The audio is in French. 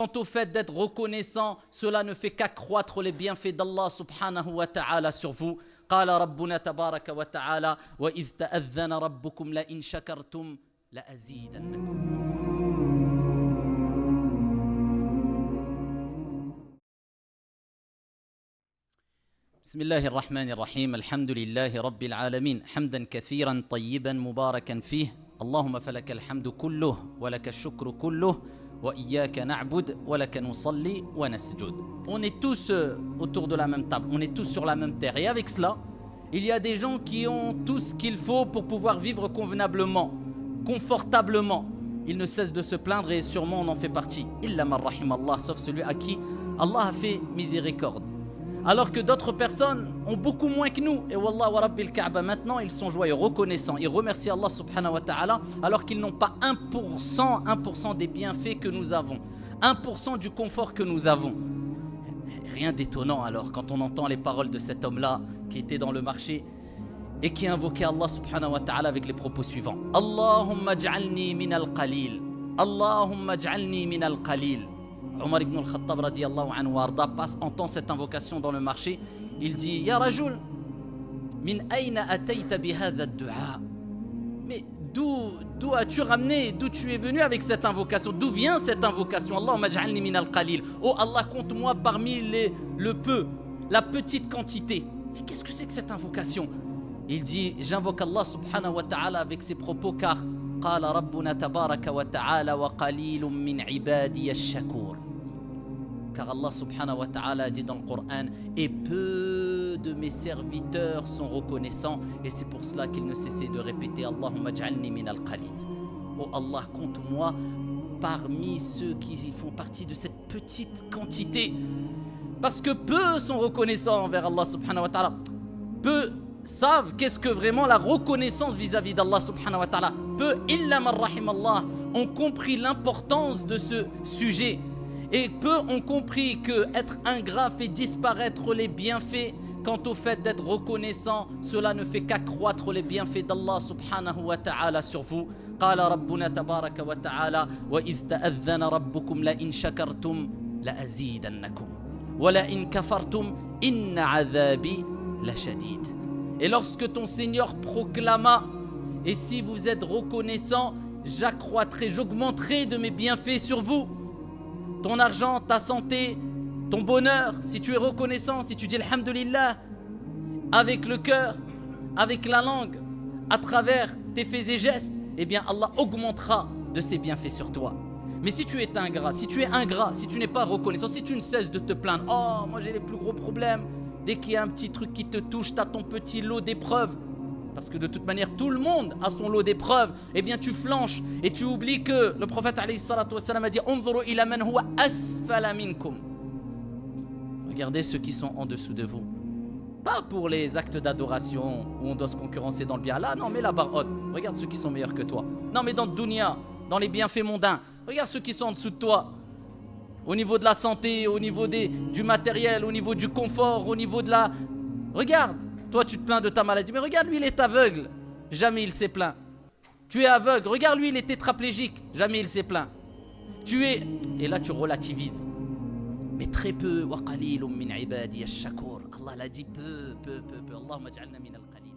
Quant au fait d'être reconnaissant, cela ne fait qu'accroître les bienfaits d'Allah subhanahu wa ta'ala sur vous. قال ربنا تبارك وتعالى وإذ تأذن ربكم لئن شكرتم لأزيدنكم. بسم الله الرحمن الرحيم الحمد لله رب العالمين حمدا كثيرا طيبا مباركا فيه اللهم فلك الحمد كله ولك الشكر كله وإياك نعبد ولك نصلي ونسجد. On est tous autour de la même table, on est tous sur la même terre. Et avec cela, il y a des gens qui ont tout ce qu'il faut pour pouvoir vivre convenablement, confortablement. Ils ne cessent de se plaindre et sûrement on en fait partie. Illa man rahim Allah, sauf celui à qui Allah a fait miséricorde. Alors que d'autres personnes ont beaucoup moins que nous. Et wallah wa rabbil Kaaba, maintenant ils sont joyeux, reconnaissants. Ils remercient Allah subhanahu wa ta'ala alors qu'ils n'ont pas 1% des bienfaits que nous avons. 1% du confort que nous avons. Rien d'étonnant alors quand on entend les paroles de cet homme-là qui était dans le marché et qui invoquait Allah subhanahu wa ta'ala avec les propos suivants. Allahumma ij'alni min al-qalil. Allahumma ij'alni min al-qalil. Omar ibn al-Khattab radiyallahu anhu warda entend cette invocation dans le marché. Il dit Ya Rajul, min ayna atayta bi hadha ad-du'a. Mais d'où as-tu ramené, d'où tu es venu avec cette invocation? D'où vient cette invocation? Allahumma ij'alni min al-qalil. Oh Allah, compte-moi parmi le peu, la petite quantité. Qu'est-ce que c'est que cette invocation? Il dit j'invoque Allah subhanahu wa ta'ala avec ses propos car قال ربنا تبارك وتعالى وقليل من عبادي الشكور. Car Allah subhanahu wa ta'ala dit dans le Coran et peu de mes serviteurs sont reconnaissants, et c'est pour cela qu'il ne cessait de répéter Allahumma ij'alni min al-qalil. Oh Allah, compte-moi parmi ceux qui font partie de cette petite quantité, parce que peu sont reconnaissants envers Allah subhanahu wa ta'ala. Peu savent qu'est-ce que vraiment la reconnaissance vis-à-vis d'Allah subhanahu wa ta'ala. Peu, illa man rahim Allah, ont compris l'importance de ce sujet. Et peu ont compris que être ingrat fait disparaître les bienfaits. Quant au fait d'être reconnaissant, cela ne fait qu'accroître les bienfaits d'Allah subhanahu wa ta'ala sur vous. قال ربنا تبارك وتعالى وإذ تأذن ربكم لئن شكرتم لأزيدنكم ولئن كفرتم إن عذابي لشديد. Et lorsque ton Seigneur proclama, et si vous êtes reconnaissant, j'accroîtrai, j'augmenterai de mes bienfaits sur vous. Ton argent, ta santé, ton bonheur, si tu es reconnaissant, si tu dis Alhamdulillah, avec le cœur, avec la langue, à travers tes faits et gestes, eh bien Allah augmentera de ses bienfaits sur toi. Mais si tu es ingrat, si tu n'es pas reconnaissant, si tu ne cesses de te plaindre, oh moi j'ai les plus gros problèmes, dès qu'il y a un petit truc qui te touche, tu as ton petit lot d'épreuves. Parce que de toute manière, tout le monde a son lot d'épreuves. Eh bien, tu flanches et tu oublies que le prophète alayhi salatu wassalam a dit Unzuru ila man huwa asfala minkum. Regardez ceux qui sont en dessous de vous. Pas pour les actes d'adoration où on doit se concurrencer dans le bien. Là, non, mais la barre haute. Regarde ceux qui sont meilleurs que toi. Non, mais dans le dunya, dans les bienfaits mondains. Regarde ceux qui sont en dessous de toi. Au niveau de la santé, au niveau du matériel, au niveau du confort, au niveau de la... Regarde, toi tu te plains de ta maladie, mais regarde lui il est aveugle, jamais il s'est plaint. Tu es aveugle, regarde lui il est tétraplégique, jamais il s'est plaint. Et là tu relativises. Mais très peu, wa qalilun min ibadi ash-shakur. Allah l'a dit peu. Allahumma ij'alna min al-qalil.